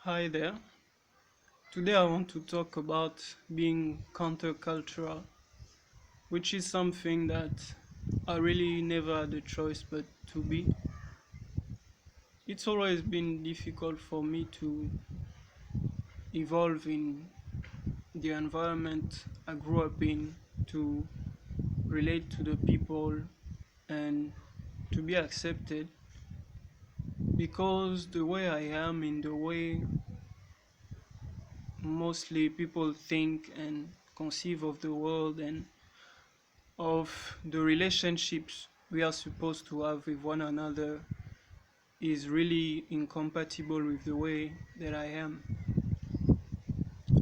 Hi there. Today I want to talk about being countercultural, which is something that I really never had a choice but to be. It's always been difficult for me to evolve in the environment I grew up in, to relate to the people and to be accepted because the way I am, in the way mostly people think and conceive of the world and of the relationships we are supposed to have with one another is really incompatible with the way that I am.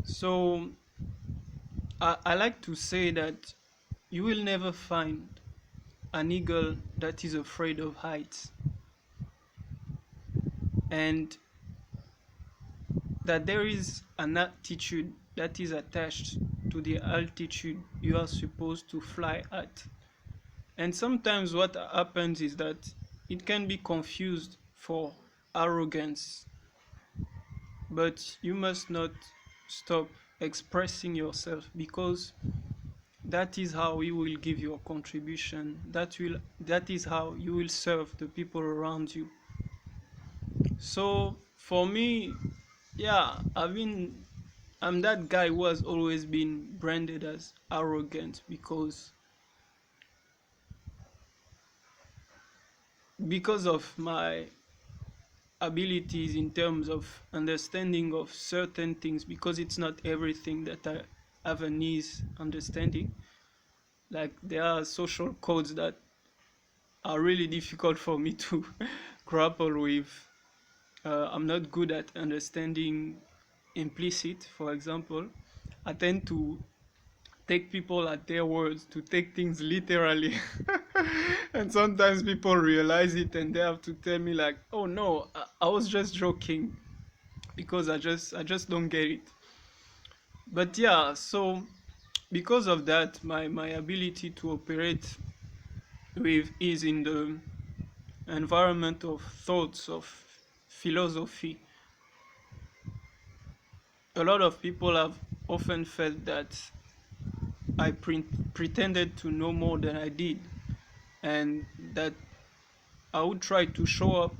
So I like to say that you will never find an eagle that is afraid of heights, and that there is an attitude that is attached to the altitude you are supposed to fly at. And sometimes what happens is that it can be confused for arrogance, but you must not stop expressing yourself because that is how you will give your contribution. That is how you will serve the people around you. So for me, yeah, I'm that guy who has always been branded as arrogant because of my abilities in terms of understanding of certain things, because it's not everything that I have an ease understanding. Like there are social codes that are really difficult for me to grapple with. I'm not good at understanding implicit, for example. I tend to take people at their words, to take things literally. And sometimes people realize it and they have to tell me like, oh no, I was just joking, because I just don't get it. But yeah, so because of that, my ability to operate with is in the environment of thoughts, of philosophy. A lot of people have often felt that I pretended to know more than I did, and that I would try to show up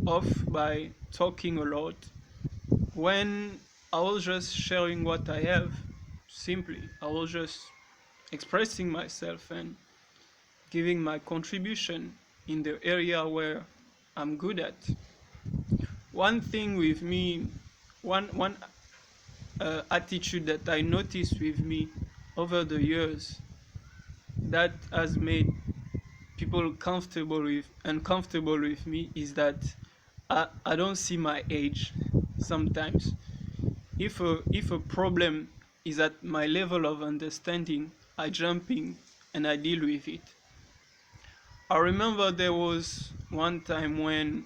off by talking a lot when I was just sharing what I have. Simply, I was just expressing myself and giving my contribution in the area where I'm good at. One thing with me, one attitude that I noticed with me over the years that has made people comfortable with uncomfortable with me is that I don't see my age sometimes. If a problem is at my level of understanding, I jump in and I deal with it. I remember there was one time when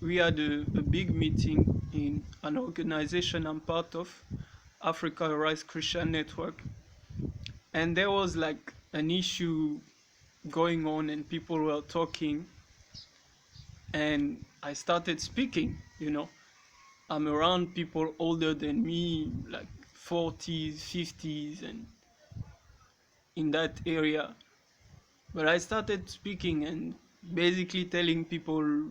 we had a big meeting in an organization I'm part of, Africa Rise Christian Network, and there was like an issue going on and people were talking, and I started speaking. I'm around people older than me, like 40s, 50s, and in that area. But I started speaking and basically telling people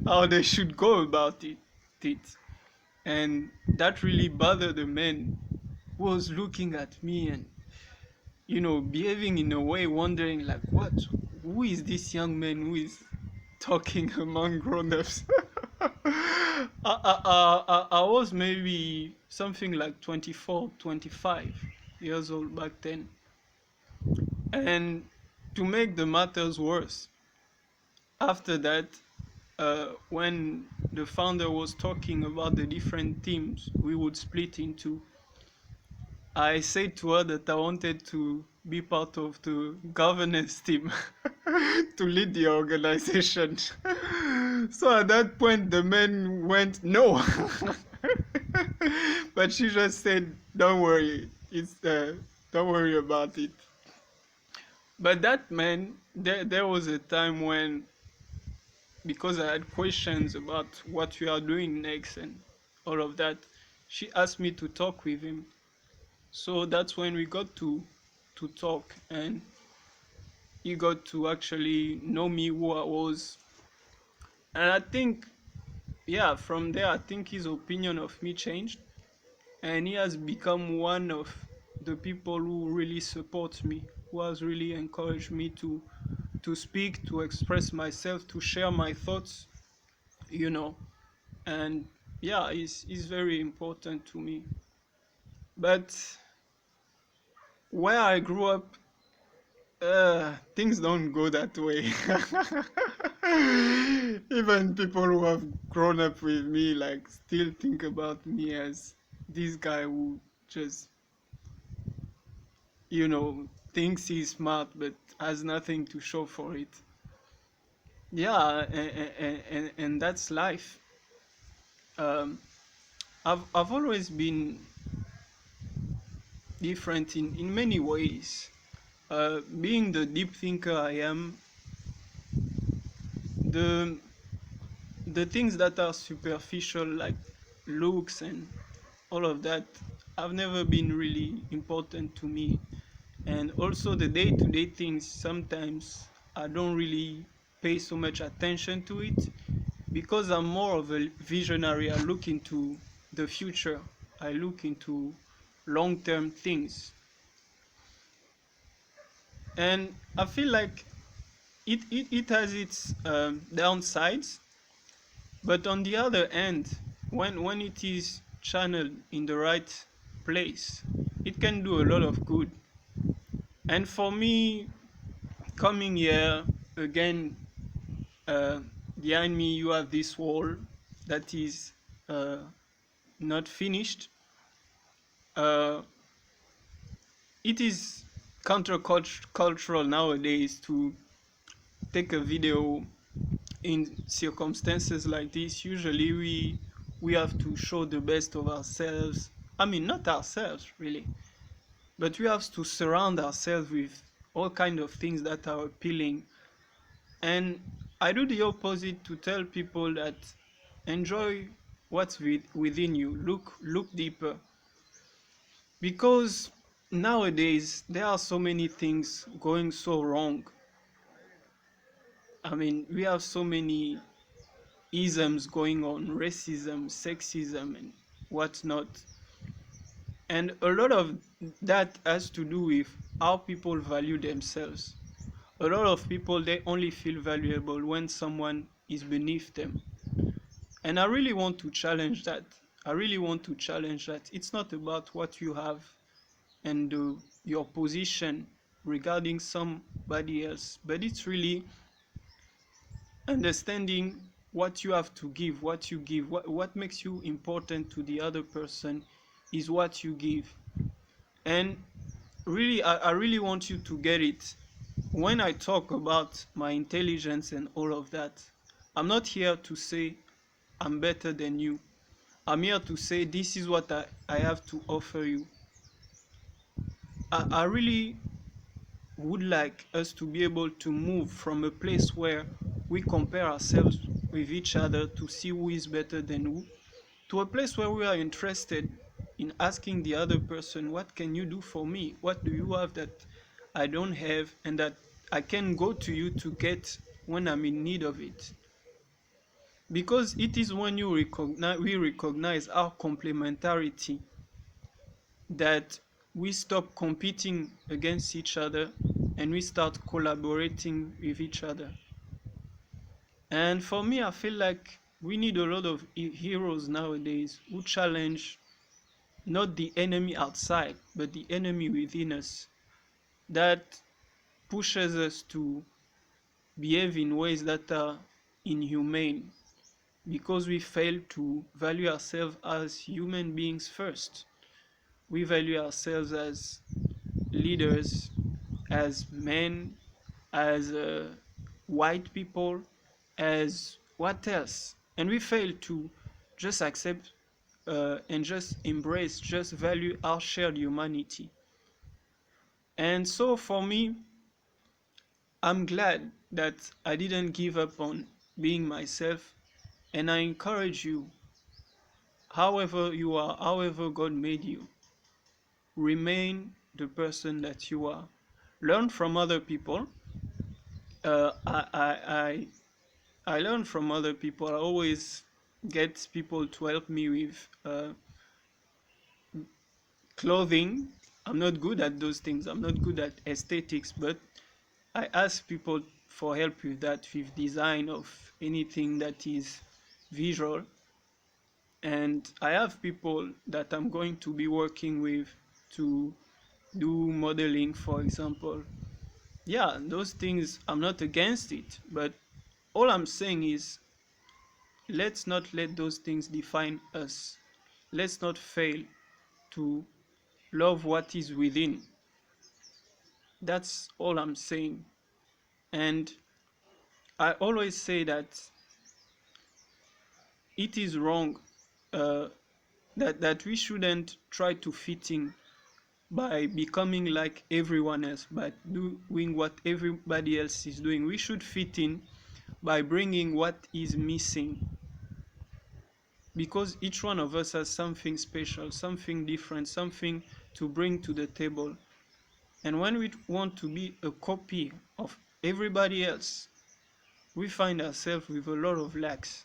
how they should go about it. And that really bothered the man who was looking at me and, behaving in a way, wondering, like, what? Who is this young man who is talking among grown-ups? I was maybe something like 24, 25 years old back then. And to make the matters worse, after that, when the founder was talking about the different teams we would split into, I said to her that I wanted to be part of the governance team to lead the organization. So at that point, the man went, no. But she just said, don't worry, don't worry about it. But that man, there was a time when because I had questions about what we are doing next and all of that. She asked me to talk with him. So that's when we got to talk, and he got to actually know me, who I was. And I think, yeah, from there I think his opinion of me changed, and he has become one of the people who really support me, who has really encouraged me to speak, to express myself, to share my thoughts, you know. And yeah, it's very important to me. But where I grew up, things don't go that way. Even people who have grown up with me like still think about me as this guy who just, thinks he's smart but has nothing to show for it. Yeah, and that's life. um, I've always been different in many ways. Being the deep thinker I am, the the things that are superficial, like looks and all of that, have never been really important to me. And also the day-to-day things, sometimes I don't really pay so much attention to it, because I'm more of a visionary. I look into the future, I look into long-term things. And I feel like it has its downsides, but on the other hand, when it is channeled in the right place, it can do a lot of good. And for me, coming here again, uh, behind me you have this wall that is uh, not finished. Uh, it is countercultural nowadays to take a video in circumstances like this. Usually we have to show the best of ourselves. I mean, not ourselves really, but we have to surround ourselves with all kind of things that are appealing. And I do the opposite, to tell people that enjoy what's within you. Look deeper, because nowadays there are so many things going so wrong. I mean, we have so many isms going on, racism, sexism, and whatnot. And a lot of that has to do with how people value themselves. A lot of people, they only feel valuable when someone is beneath them. And I really want to challenge that. I really want to challenge that. It's not about what you have and your position regarding somebody else, but it's really understanding what you have to give, what you give, what makes you important to the other person is what you give. And really, I really want you to get it. When I talk about my intelligence and all of that, I'm not here to say I'm better than you. I'm here to say this is what I have to offer you. I really would like us to be able to move from a place where we compare ourselves with each other to see who is better than who, to a place where we are interested in asking the other person, what can you do for me? What do you have that I don't have and that I can go to you to get when I'm in need of it? Because it is when we recognize our complementarity that we stop competing against each other and we start collaborating with each other. And for me, I feel like we need a lot of heroes nowadays who challenge not the enemy outside, but the enemy within us, that pushes us to behave in ways that are inhumane, because we fail to value ourselves as human beings first. We value ourselves as leaders, as men, as white people, as what else? And we fail to just accept and just embrace, just value our shared humanity. And so for me, I'm glad that I didn't give up on being myself, and I encourage you, however you are, however God made you, remain the person that you are. Learn from other people. Uh, I, I, I, I learn from other people. I always get people to help me with clothing. I'm not good at those things. I'm not good at aesthetics, but I ask people for help with that, with design of anything that is visual. And I have people that I'm going to be working with to do modeling, for example. Yeah, those things, I'm not against it, but all I'm saying is let's not let those things define us. Let's not fail to love what is within. That's all I'm saying. And I always say that it is wrong, uh, that we shouldn't try to fit in by becoming like everyone else, by doing what everybody else is doing. We should fit in by bringing what is missing, because each one of us has something special, something different, something to bring to the table. And when we want to be a copy of everybody else, we find ourselves with a lot of lacks.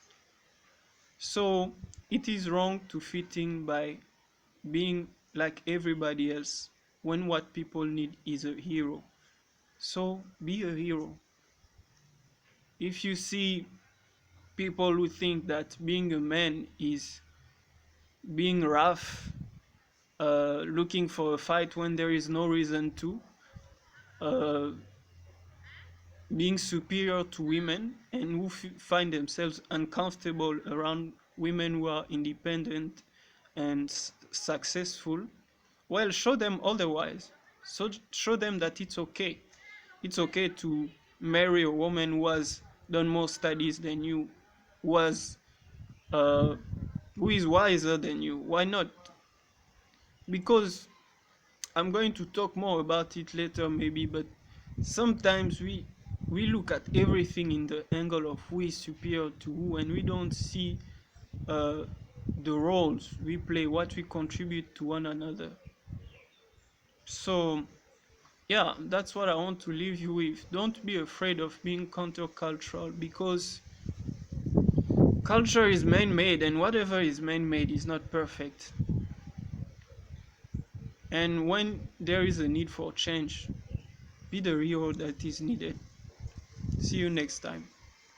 So it is wrong to fit in by being like everybody else when what people need is a hero. So be a hero. If you see people who think that being a man is being rough, looking for a fight when there is no reason to, uh, being superior to women, and who find themselves uncomfortable around women who are independent and successful, well, show them otherwise. So show them that it's okay. It's okay to marry a woman who has done more studies than you, who has uh, who is wiser than you. Why not? Because I'm going to talk more about it later maybe, but sometimes we look at everything in the angle of who is superior to who, and we don't see uh, the roles we play, what we contribute to one another. So yeah, that's what I want to leave you with. Don't be afraid of being countercultural, because culture is man-made, and whatever is man-made is not perfect. And when there is a need for change, be the hero that is needed. See you next time.